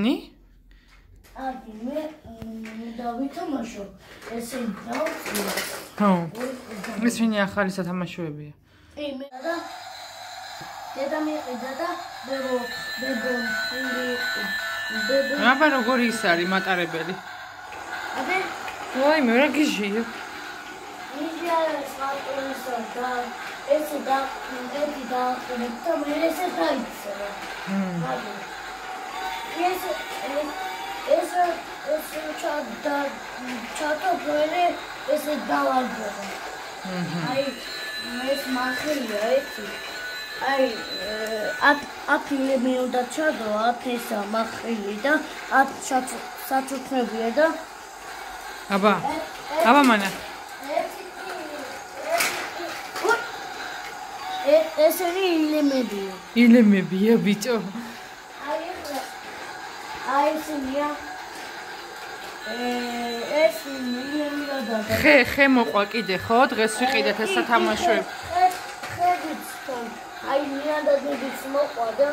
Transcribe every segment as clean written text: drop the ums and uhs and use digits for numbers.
ნი? ადი მე დავითამაშო ესე დავწი. ხო. ეს ვინი ახალი სათამაშოებია? მე და დედა მიყიდა და ბებო აბა როგორი ის არის მატარებელი? აბე ვაი მე რა გიჟია? იზია სპარტონისა და ეს და და მე ესე დაიწყე. ეს ჩატო გვერე ესე დავარგო. აი ეს მახია ეცი. აი აფილე მე უნდა ჩადო, აფესა მახილი და საწუხებია და აბა მანა. ესენი ილემებია. ილემებია ბიჭო. აი ესენია. ეს ილემია და ხე მოყვა კიდე ხო? დღეს ვიყიდეთ ეს სათამაშოები. აი ნიადაგებიც მოყვა და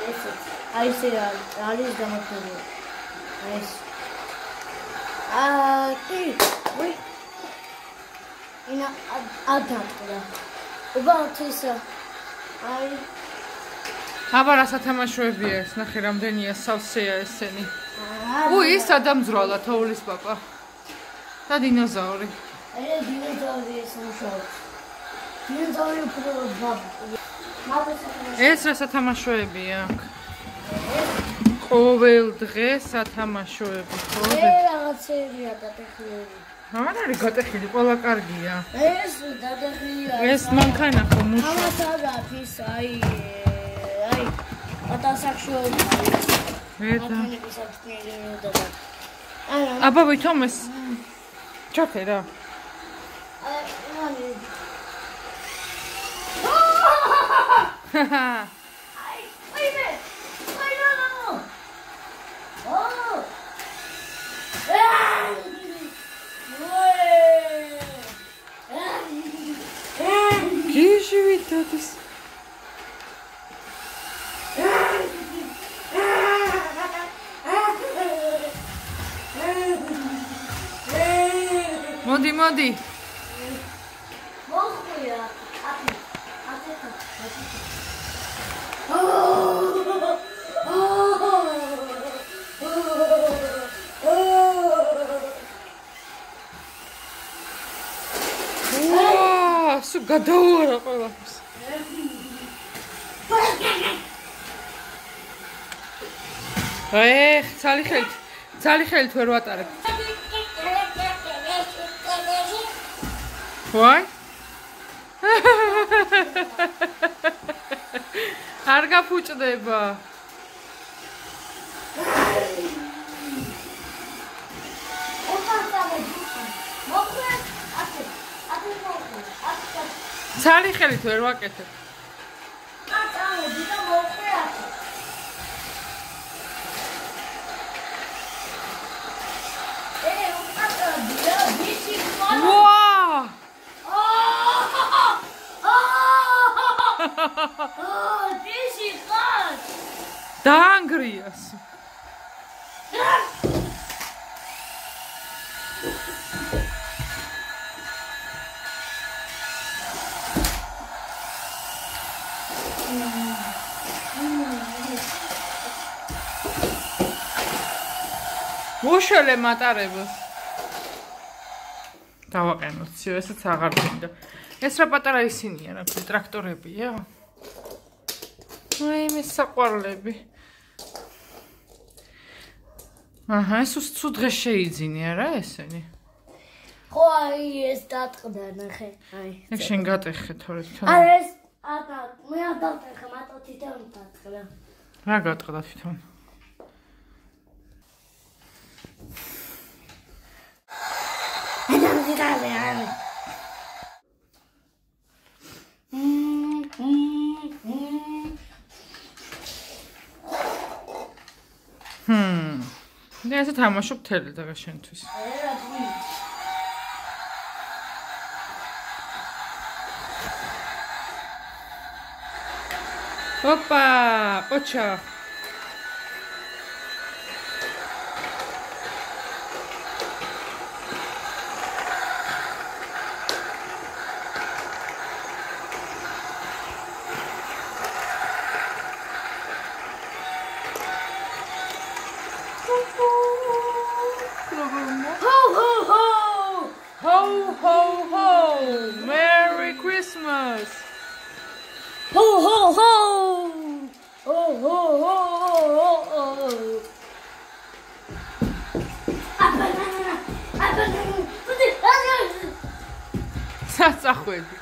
ესეც. აი ესე არის გამოთვლილი. ეს კი, ვი. ინა ადატყდა. უბრალოდ ისა. აი აბა რა სათამაშოებია ეს? ნახე რამდენია სავსეა ესენი. ის ადამძრალა თოვლის პაპა. და დინოზავრი. დინოზავრი ეს მუშაობს. დინოზავრი უფრო ეს რა სათამაშოებია აქ? ყოველ დღე სათამაშოები ხო? რაღაცებია დატეხილი. არ არის გატეხილი, ყველა კარგია. ეს დატეხილია. ეს მანქანა ხო მუშაობს. ამასადაც ის აი ატასახშოები. აბა ვითომ ეს ჩაქე რა. გიჟვითოდის მოდი მოხია სუ გადაუარა ყველაფერს ცალი ხელით ვერ ვატარებ ვაი არ გაფუჭდება ცალი ხელით ვერ ვაკეთებ დაანგრიას უშველე მატარებელს დავაყენოთ ციო ესეც აღარ მინდა ეს რა პატარა ისინია რა ტრაქტორებია აი მე საყვარლები აჰა ეს უსწუ დღეს შეიძინია რა ესენი ხო აი ეს დატყდა ნახე აი ეგ შენ გატეხე თორე არა ეს მე არ დავტეხე მარტო თვითონ დატყდა რა გატყდა თვითონ და ესე თამაშობ თელი და შენთვის. ოპა, ოჩა. ho ho. Merry Christmas. Ho ho ho. Ho ho ho. Satsახwedi.